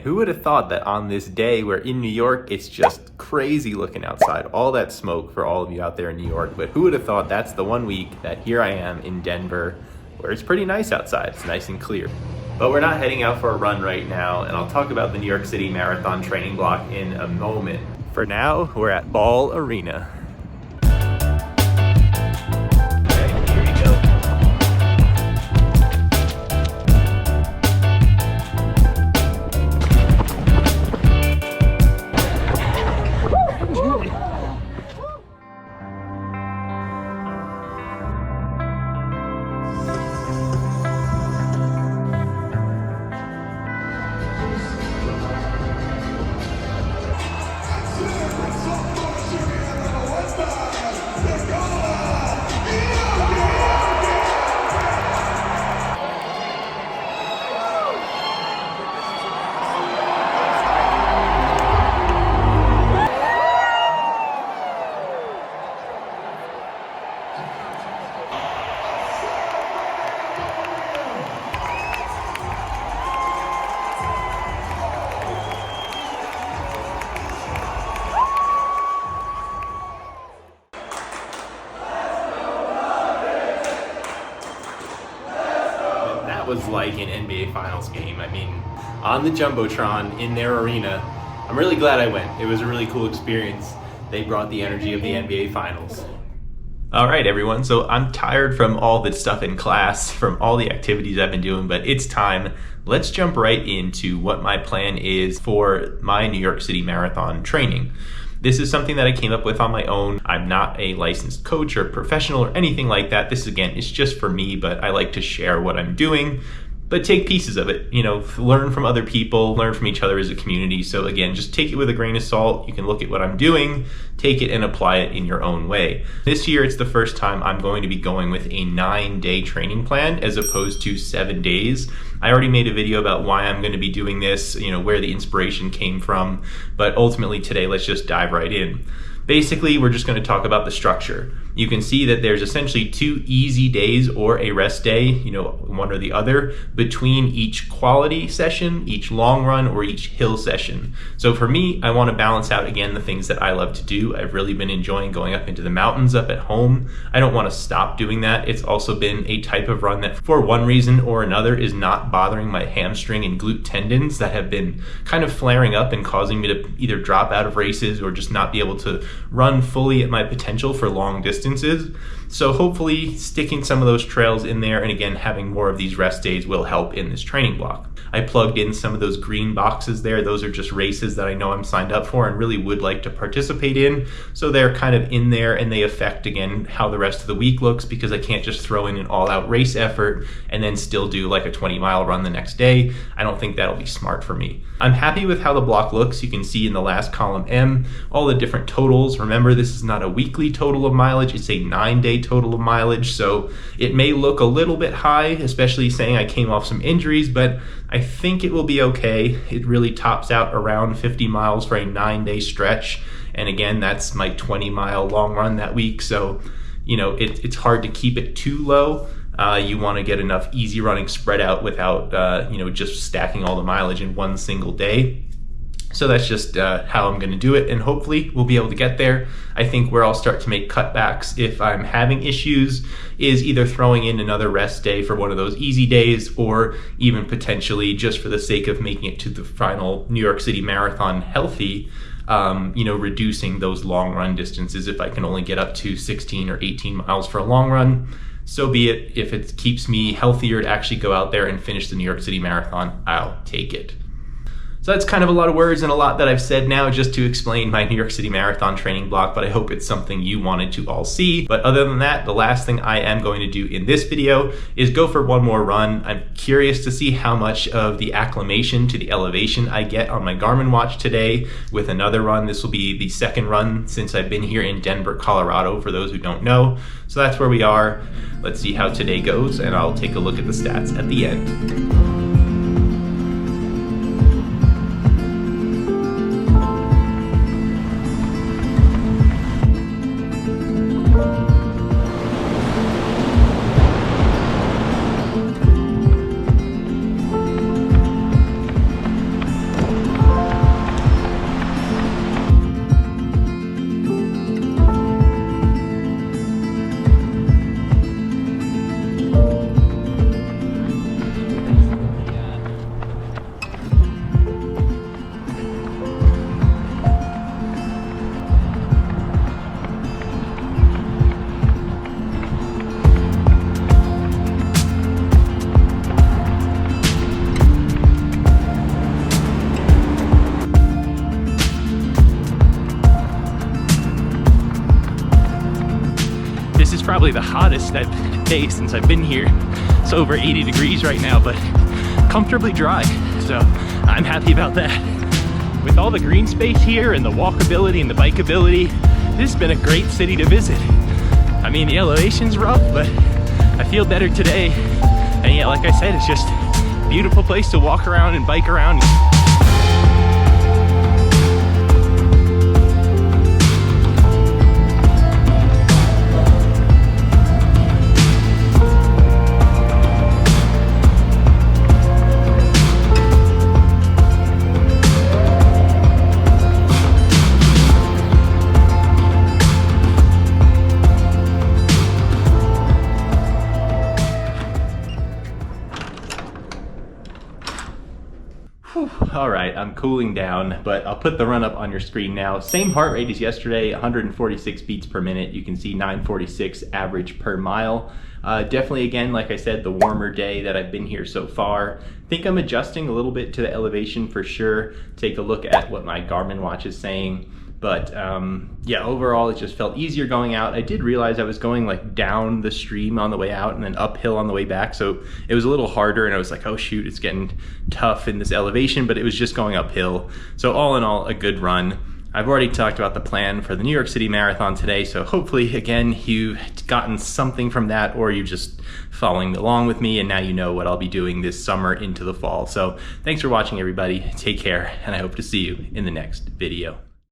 who would have thought that on this day where in New York, it's just crazy looking outside, all that smoke for all of you out there in New York, but who would have thought that's the one week that here I am in Denver, where it's pretty nice outside, it's nice and clear. But we're not heading out for a run right now, and I'll talk about the New York City Marathon training block in a moment. For now, we're at Ball Arena. Was like an NBA Finals game. I mean, on the Jumbotron in their arena. I'm really glad I went. It was a really cool experience. They brought the energy of the NBA Finals. All right, everyone. So I'm tired from all the stuff in class, from all the activities I've been doing, but it's time. Let's jump right into what my plan is for my New York City Marathon training. This is something that I came up with on my own. I'm not a licensed coach or professional or anything like that. This, again, is just for me, but I like to share what I'm doing, but take pieces of it, learn from other people, learn from each other as a community. So again, just take it with a grain of salt. You can look at what I'm doing, take it and apply it in your own way. This year, it's the first time I'm going to be going with a 9-day training plan as opposed to 7 days. I already made a video about why I'm going to be doing this, where the inspiration came from, but ultimately today, let's just dive right in. Basically, we're just going to talk about the structure. You can see that there's essentially 2 easy days or a rest day, one or the other, between each quality session, each long run, or each hill session. So for me, I want to balance out, again, the things that I love to do. I've really been enjoying going up into the mountains up at home. I don't want to stop doing that. It's also been a type of run that, for one reason or another, is not bothering my hamstring and glute tendons that have been kind of flaring up and causing me to either drop out of races or just not be able to run fully at my potential for long distances. So hopefully sticking some of those trails in there and again having more of these rest days will help in this training block. I plugged in some of those green boxes there. Those are just races that I know I'm signed up for and really would like to participate in. So they're kind of in there and they affect, again, how the rest of the week looks, because I can't just throw in an all-out race effort and then still do like a 20-mile run the next day. I don't think that'll be smart for me. I'm happy with how the block looks. You can see in the last column M all the different totals. Remember, this is not a weekly total of mileage, it's a 9-day total of mileage. So it may look a little bit high, especially saying I came off some injuries, but I think it will be okay. It really tops out around 50 miles for a 9-day stretch. And again, that's my 20-mile long run that week. So, it's hard to keep it too low. You want to get enough easy running spread out without, just stacking all the mileage in one single day. So that's just how I'm going to do it, and hopefully we'll be able to get there. I think where I'll start to make cutbacks if I'm having issues is either throwing in another rest day for one of those easy days, or even potentially, just for the sake of making it to the final New York City Marathon healthy, reducing those long run distances. If I can only get up to 16 or 18 miles for a long run, so be it. If it keeps me healthier to actually go out there and finish the New York City Marathon, I'll take it. So that's kind of a lot of words and a lot that I've said now just to explain my New York City Marathon training block, but I hope it's something you wanted to all see. But other than that, the last thing I am going to do in this video is go for one more run. I'm curious to see how much of the acclimation to the elevation I get on my Garmin watch today with another run. This will be the second run since I've been here in Denver, Colorado, for those who don't know. So that's where we are. Let's see how today goes, and I'll take a look at the stats at the end. probably the hottest day since I've been here. It's over 80 degrees right now, but comfortably dry, so I'm happy about that. With all the green space here and the walkability and the bikeability, this has been a great city to visit. I mean, the elevation's rough, but I feel better today. And yeah, like I said, it's just a beautiful place to walk around and bike around. All right, I'm cooling down, but I'll put the run up on your screen now. Same heart rate as yesterday, 146 beats per minute. You can see 946 average per mile. Definitely, again, like I said, the warmer day that I've been here so far. I think I'm adjusting a little bit to the elevation for sure. Take a look at what my Garmin watch is saying. But yeah, overall, it just felt easier going out. I did realize I was going like down the stream on the way out and then uphill on the way back. So it was a little harder and I was like, oh shoot, it's getting tough in this elevation, but it was just going uphill. So all in all, a good run. I've already talked about the plan for the New York City Marathon today. So hopefully, again, you've gotten something from that, or you're just following along with me and now you know what I'll be doing this summer into the fall. So thanks for watching, everybody. Take care, and I hope to see you in the next video.